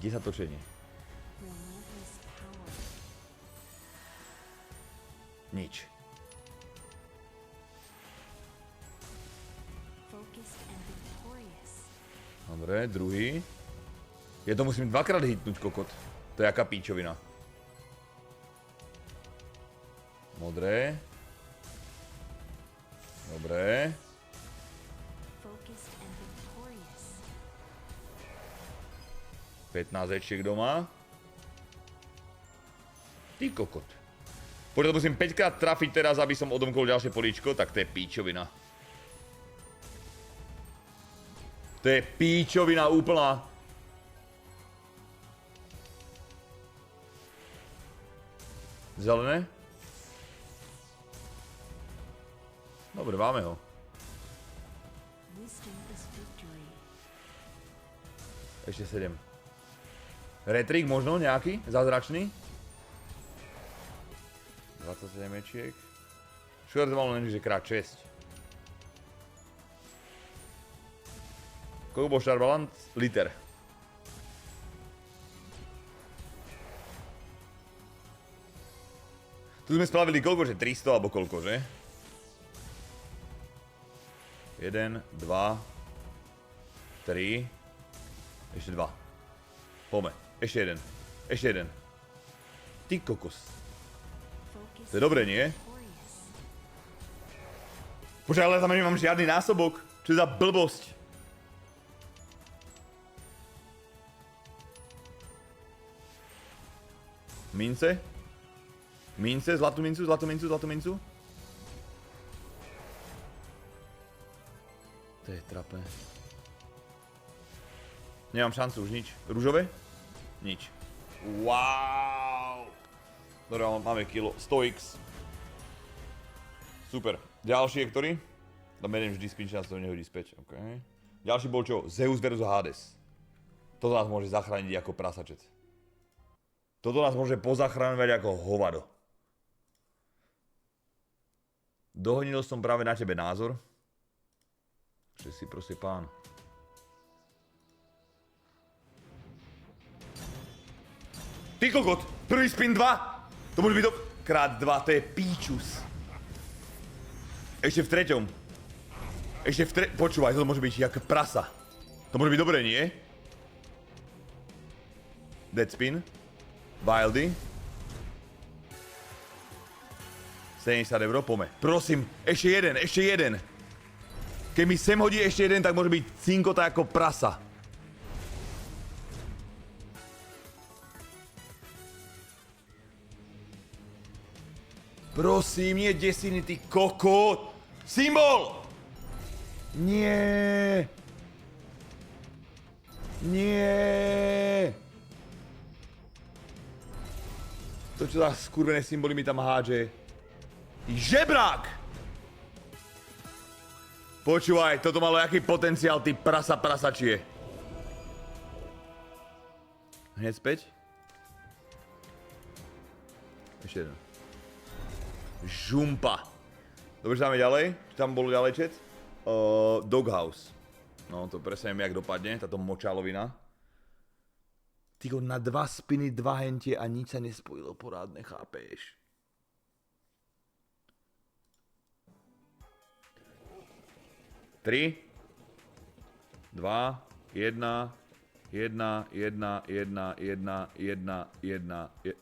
10 točení. Nič. Dobre, druhý. Ja to musím dvakrát hitnúť, kokot. To je jaká píčovina. Modré. Dobre. 15 ečiek doma. Ty kokot. Poďme, to musím 5 krát trafiť teraz, aby som odomkol ďalšie políčko, tak to je píčovina. To je píčovina úplná. Zelené? Dobre, máme ho. Ešte 7. Retrik možno nejaký? Zázračný? 27 mečiek. Škoda to malo len, že krát 6. Koľko bol šarbalant? Liter. Tu sme spravili koľko, že 300 alebo koľko, že? 1, 2, 3, ešte 2. Poďme, ešte jeden, ešte jeden. Ty kokos. To je dobré, nie? Počkaj, ale tam nemám žiadny násobok. Čo je za blbosť? Mince? Mince, zlatú mincu, zlatú mincu, zlatú mincu. To je trapé. Nemám šancu už nič. Rúžové? Nič. Wow. Dobre, máme kilo. 100x. Super. Ďalší je ktorý? Tam beriem vždy spin, šancu to nehodí späť. OK. Ďalší bol čo? Zeus versus Hades. Toto nás môže zachrániť ako prasačec. Toto nás môže pozachráňovať ako hovado. Dohodnil som práve na tebe názor. Že si proste pán. Ty kokot! Prvý spin 2! To môže byť krát 2, to je píčus. Ešte v treťom. Počúvaj, toto môže byť jak prasa. To môže byť dobré, nie? Dead spin. Wildy. 70 €, poďme. Prosím, ešte jeden. Keď mi sem hodí ešte jeden, tak môže byť cinkota ako prasa. Prosím, nie desiny, ty kokot! Symbol! Nie! Nie! To čo za skurvené symboly mi tam hádže. Ty žebrák! Počúvaj, toto malo jaký potenciál, ty prasačie. Hneď späť. Ešte jeden. Žumpa. Dobre, že dáme ďalej. Čo tam bolo ďalej, chat? Doghouse. No, to presne neviem, jak dopadne, táto močalovina. Tyko, na 2 spiny, 2 hentie a nič sa nespojilo porádne, chápeš? Tri, 2, 1, 1, 1, 1, 1, 1, 1, 1.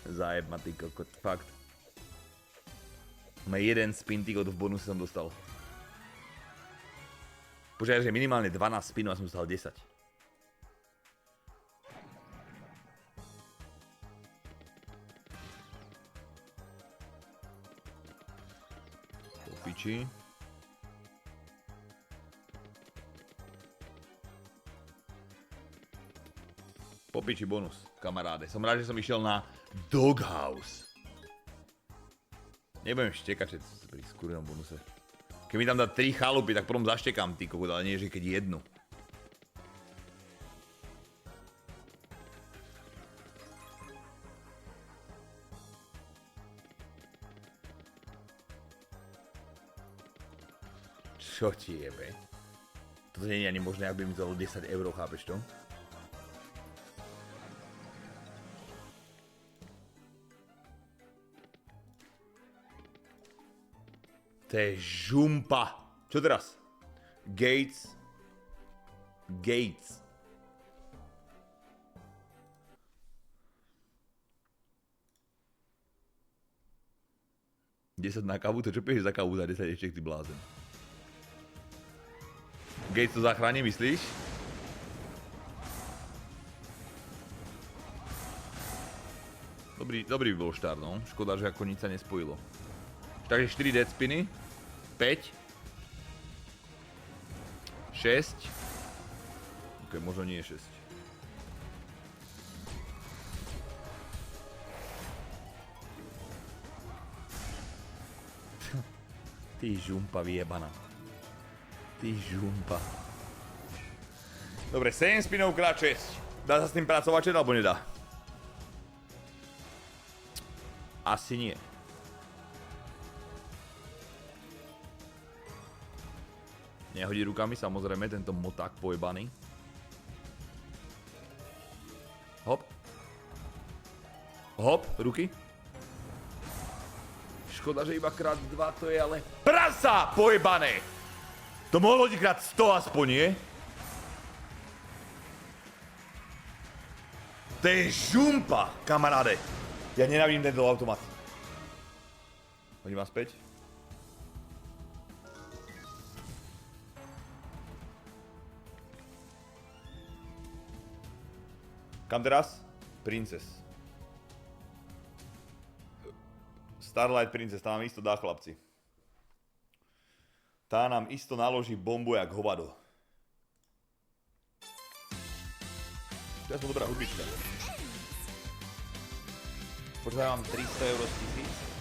Zajeb ma, ty kokot, fakt. Má jeden spin, ty kokot, v bonuse som dostal. Počkaj, že minimálne 12 spinov a som dostal 10. Po piči. Po piči bonus, kamaráde. Som rád, že som išiel na Doghouse. Nebudem štekať, že pri skurvenom bonuse. Keď mi tam dá 3 chalupy, tak potom zaštekám, ty kokot, ale nie, že keď jednu. Čo ti jebe? Toto nie je ani možné, ak by mi to dalo 10 €, chápeš to? To je žumpa. Čo teraz? Gates. 10 na kávu? To čo piješ za kávu za 10 ešte, ty blázen? Gates to zachráni, myslíš? Dobrý by bol štart, no. Škoda, že ako nič sa nespojilo. Takže 4 dead spiny. 5. 6. Ok, možno nie 6. Ty žumpa vyjebaná. Ty žumpa. Dobre, 7 spinov krát 6. Dá sa s tým pracovať, alebo nedá? Asi nie. Nehodí rukami, samozrejme, tento moták pojebaný. Hop. Hop, ruky. Škoda, že iba krát 2, to je ale... Prasa pojebané! To mohlo ti krát 100 aspoň, nie? To je žumpa, kamaráde. Ja nenávidím tento automat. Hodím vás späť. Kam teraz? Princess. Starlight Princess, tá nám isto dá, chlapci. Tá nám isto naloží bombu jak hovado. To je dobrá hudbička. Počkaj, mám 300 € z 1000.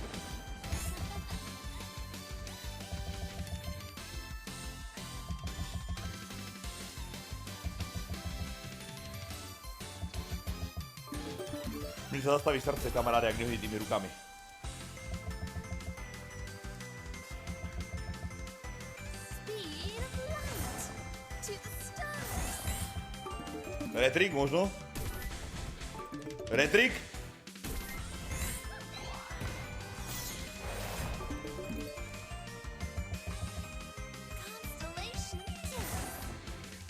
Mi sa zastaví srdce, kamaráde, ak nehodí tými rukami. Retrik možno? Retrik?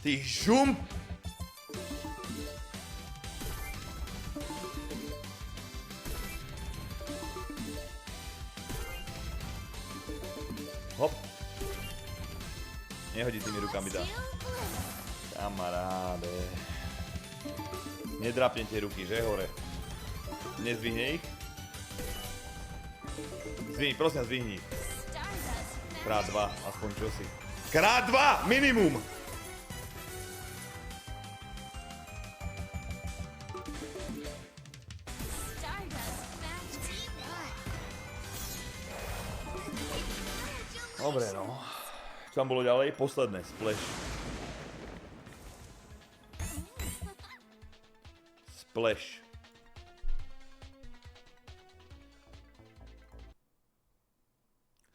Ty žump! Hop. Nehodí tými rukami dá. Kamaráde. Nedrapne tie ruky, že hore? Nezdvihne ich? Zdvihni, prosím, zdvihni. Krát 2, aspoň čosi. Krát 2, minimum! Dobre, no. Čo tam bolo ďalej? Posledné, splash. Splash.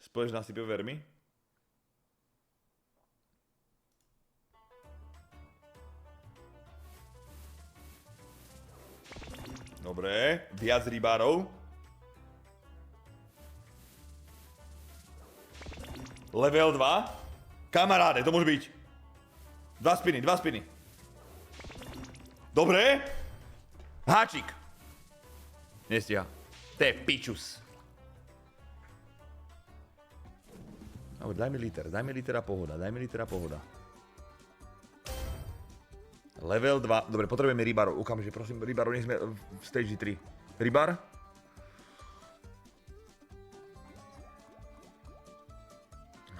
Splash nasype vermi. Dobre, viac rybárov. Level 2. Kamaráde, to môže byť. 2 spiny, 2 spiny. Dobre. Háčik. Nestíha. To je pičus. Dobre, daj mi liter a pohoda, Level 2, dobre, potrebujeme rybárov, okamžite, prosím, rybárov, nech sme v stage 3. Rybár?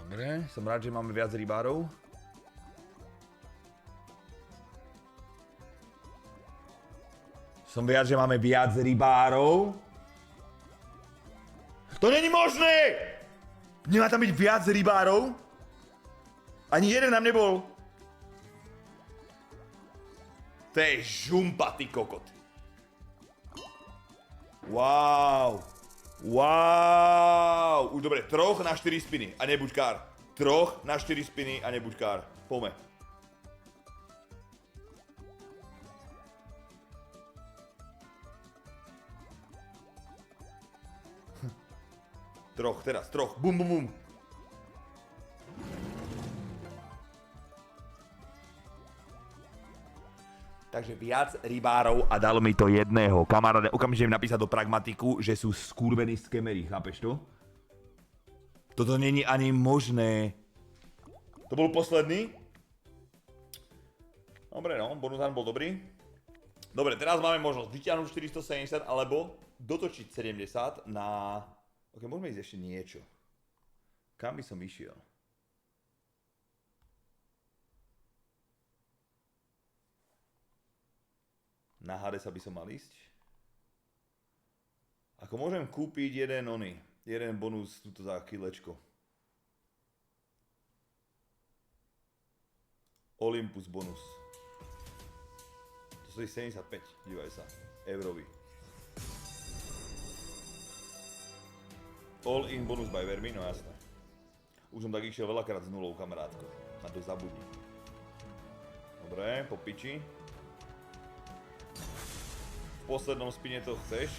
Dobre, som rád, že máme viac rybárov. Som rád, že máme viac rybárov. To není možné! Nemá tam byť viac rybárov? Ani jeden nám nebol. To je žumpa, ty kokot. Wow. Wow. Už dobre, 3 na 4 spiny a nebuď kár. 3 na 4 spiny a nebuď kár. Poďme. Teraz, bum, bum, bum. Takže viac rybárov a dalo mi to jedného. Kamaráde, okamžite im napísať do pragmatiku, že sú skurvení skemery, chápeš to? Toto není ani možné. To bol posledný? Dobre no, bonus bol dobrý. Dobre, teraz máme možnosť vyťahnuť 470 alebo dotočiť 70 na... Ok, môžeme ísť ešte niečo. Kam by som išiel? Na Hadesa by som mal ísť. Ako môžem kúpiť jeden bonus tuto za chvíľečko. Olympus bonus. To stojí 75, dívaj sa, eurový. All in bonus by Vermi, no jasné. Už som tak išiel veľakrát s nulou, kamarátko. Na to zabudni. Dobre, po piči. V poslednom spine to chceš.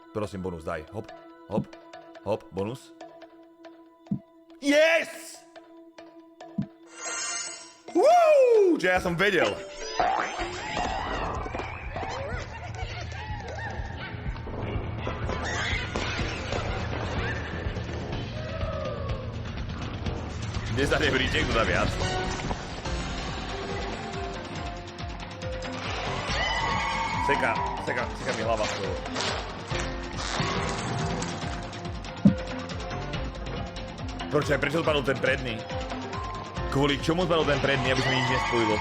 Prosím, bonus, daj. Hop, hop, hop, bonus. Yes! Woo! Že ja som vedel. Dnes dá nebríte, kto dá viac. Seka mi hlava z toho. Prečo spadol ten predný? Kvôli čomu spadol ten predný, aby sa mi nič nespojilo?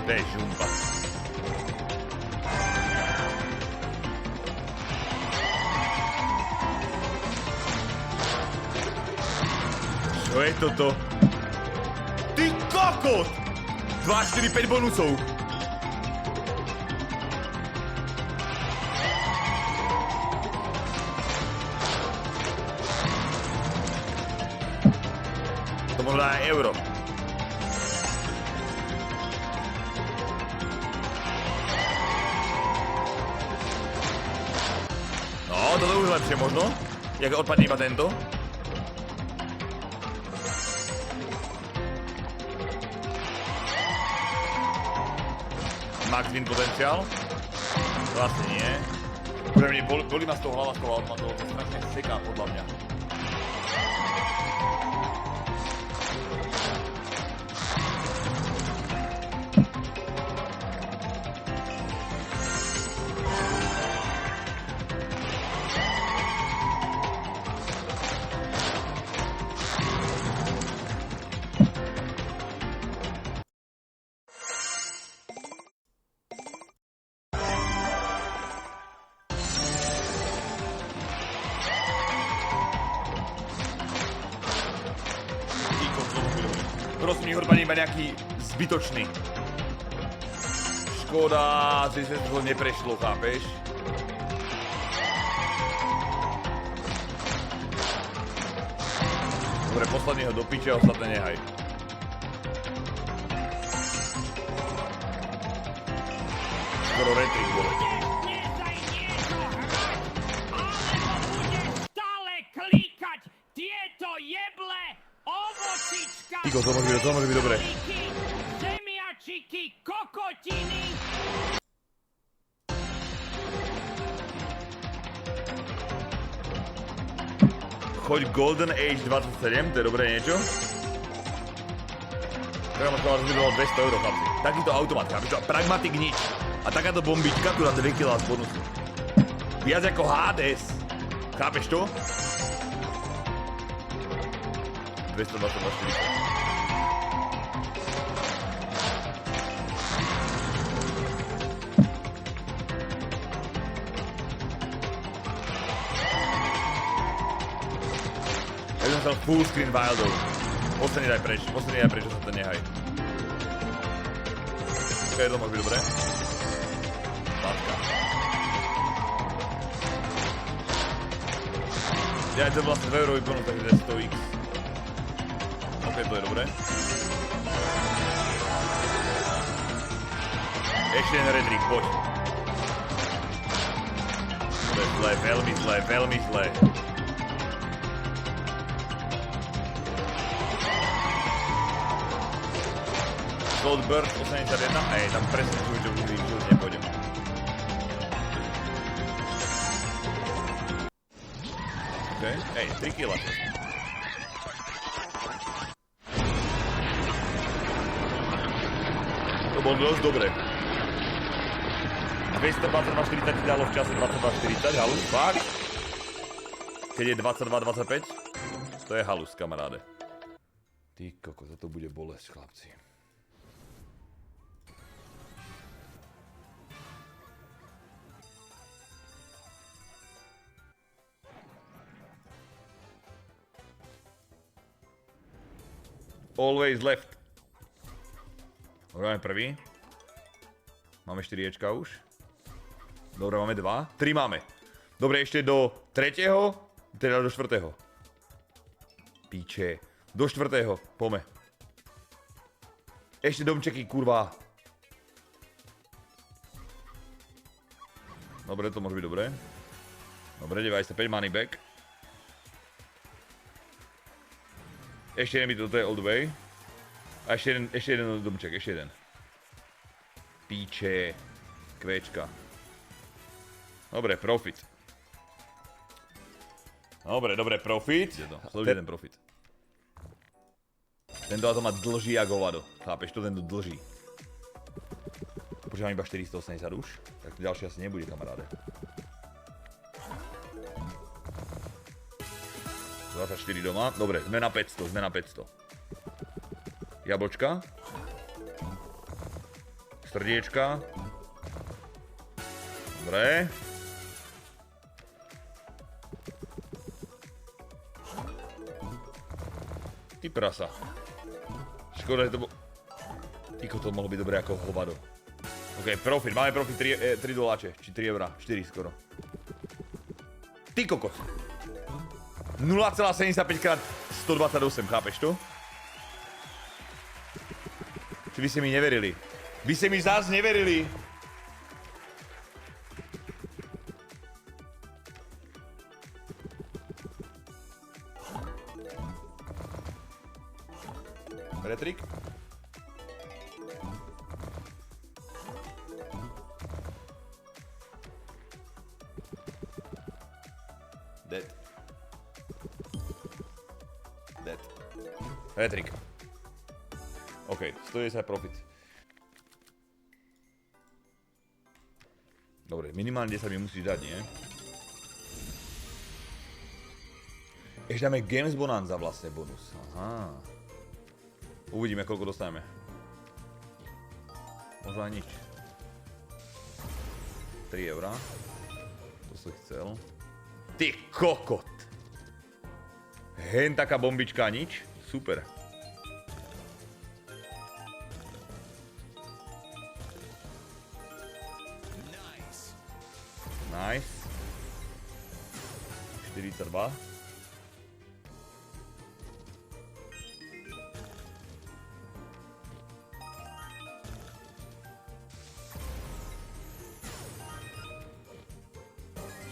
To je žumpa. Čo je toto? Ty kokot! 2, 4, 5 bonusov. To možno aj euro. Toto už lepšie možno, jak odpadne iba tento. Max win potenciál? Vlastne nie. Boli ma z toho hlava z toho automatu, to strašne seká podľa mňa. Prosím, nech odpadne iba nejaký zbytočný. Škoda, že sa to neprešlo, chápeš? Dobre, posledný ho do piče, ostatné nehaj. Skoro retrik bolo. Tyko, to môže byť dobré. Zemiačiky, kokotiny. Choď Golden Age 27, to je dobré niečo. Tak ma skoval, že by to bolo 200 €, chlapci. Takýto automat, chápeš? Pragmatik nič. A takáto bombička, tu na 2 kg z bonusu. Viac ako Hades. Chápeš to? 222,40. Ja som chcel full screen wildov. Posledný daj preč, čo sa to nehaj. Ok, to môže byť dobré. Pátka. Ja to vlastne 2 eurový bonus, takže to je 100x. Ok, to je dobré. Ešte jeden retrik, poď. To je zlé, veľmi zlé, veľmi zlé. Gold Bird 81, hej, tam presne čujú, že už nepôjdem. OK, hej, 3 kg. To bolo dosť dobre. 222,40 ti dalo v čase 22,40, halus, fakt? Keď je 22,25, to je halus, kamaráde. Ty koko, toto bude bolesť, chlapci. Always left. Dobre, máme prvý. Máme 4 Ečka už. Dobre, máme 2. 3 máme. Dobre, ešte do 3. Teda do 4. Píče. Do 4. Pome. Ešte domčeky, kurva. Dobre, to môže byť dobré. Dobre, 95 money back. Ešte jeden by toto je all the way. A ešte jeden domček, ešte jeden. Píče. Kvečka. Dobre, profit. Dobre, profit. Sleduj ten profit. Tento automat dlží jak hovado. Chápeš to? Tento dlží. Počkaj, mám iba 480 už. Tak to ďalšie asi nebude, kamaráde. 24 doma. Dobre, sme na 500, Jablčka. Srdiečka. Dobre. Ty prasa. Škoda, že to bolo... Tyko, to mohlo byť dobré ako hovado. Ok, profit. Máme profit 3 doláče. Či 3 eurá. 4 skoro. Ty kokos. 0,75 krát 128, chápeš to? Či vy ste mi neverili? Vy ste mi zás neverili! Retrik? Dead. Retrik. OK, 110 profit. Dobre, minimálne 10 mi musíš dať, nie? Ešte dáme Games Bonanza vlastne bonus. Aha. Uvidíme, koľko dostaneme. Možno aj nič. 3 eurá. To som chcel. Ty kokot! Hen taká bombička, nič? Super. Nice. 42.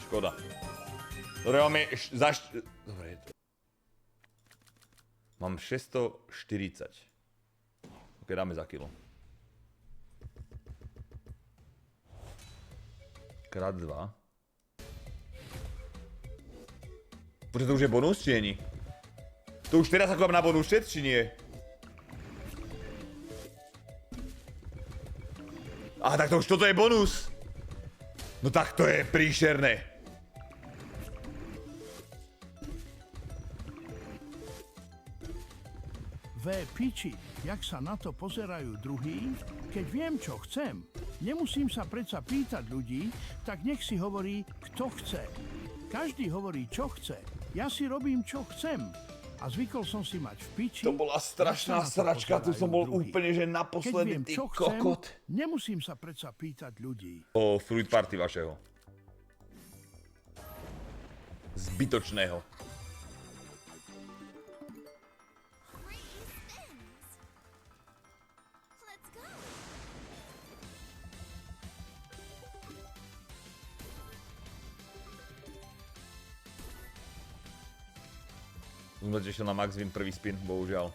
Škoda. Dobre, máme Dobre, je to... Mám 640. Ok, dáme za kilo. Krát 2. Počkaj, to už je bonus, či nie? To už teraz ako mám na bonus šet, či nie? Aha, tak to už toto je bonus. No tak to je príšerné. piči, jak sa na to pozerajú druhí, keď viem, čo chcem. Nemusím sa predsa pýtať ľudí, tak nech si hovorí, kto chce. Každý hovorí, čo chce. Ja si robím, čo chcem. A zvykol som si mať v piči... To bola strašná sračka, tu som bol úplne, že naposledy, ty kokot. Nemusím sa predsa pýtať ľudí. O fruit party vašeho. Zbytočného. Som sa tešil na Max Win prvý spin, bohužiaľ.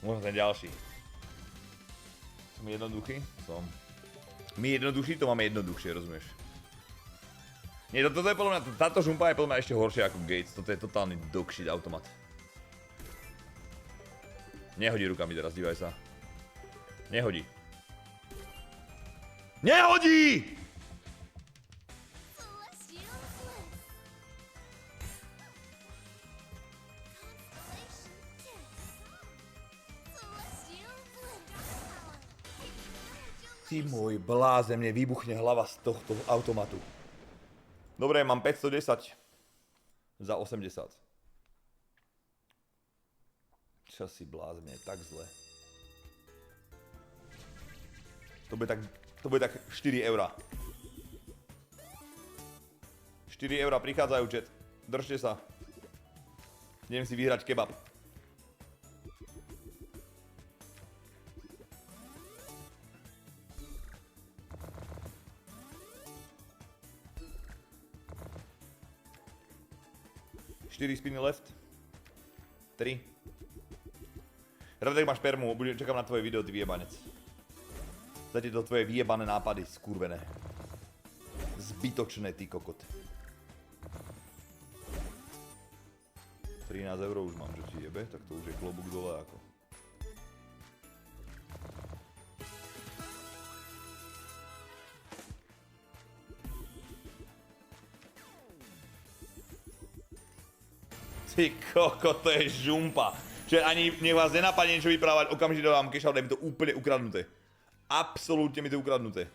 Možno ten ďalší. Som jednoduchý? Som. My jednoduchší, to máme jednoduchšie, rozumieš? Nie, toto je podľa mňa, táto žumpa je podľa mňa ešte horšia ako Gates. Toto je totálny dogshit automat. Nehodí rukami teraz, dívaj sa. Nehodí. NEHODÍ! Ty môj blázen, mne vybuchne hlava z tohto automatu. Dobre, mám 510 za 80. Čo si blázen, mne je tak zle. To bude tak 4 eurá. 4 eurá prichádzajú, chat. Držte sa. Idem si vyhrať kebab. Štyri spiny left. 3. Radek, máš permu, čakám na tvoje video, ty vyjebanec. Za tieto tvoje vyjebané nápady, skurvené. Zbytočné, ty kokot. 13 eur už mám, že ti jebe, tak to už je klobúk dole ako. Ty kokot, to je žumpa. Čiže ani nech vás nenapadne niečo vyprávať, okamžite vám cash out, je mi to úplne ukradnuté. Absolútne mi to ukradnuté.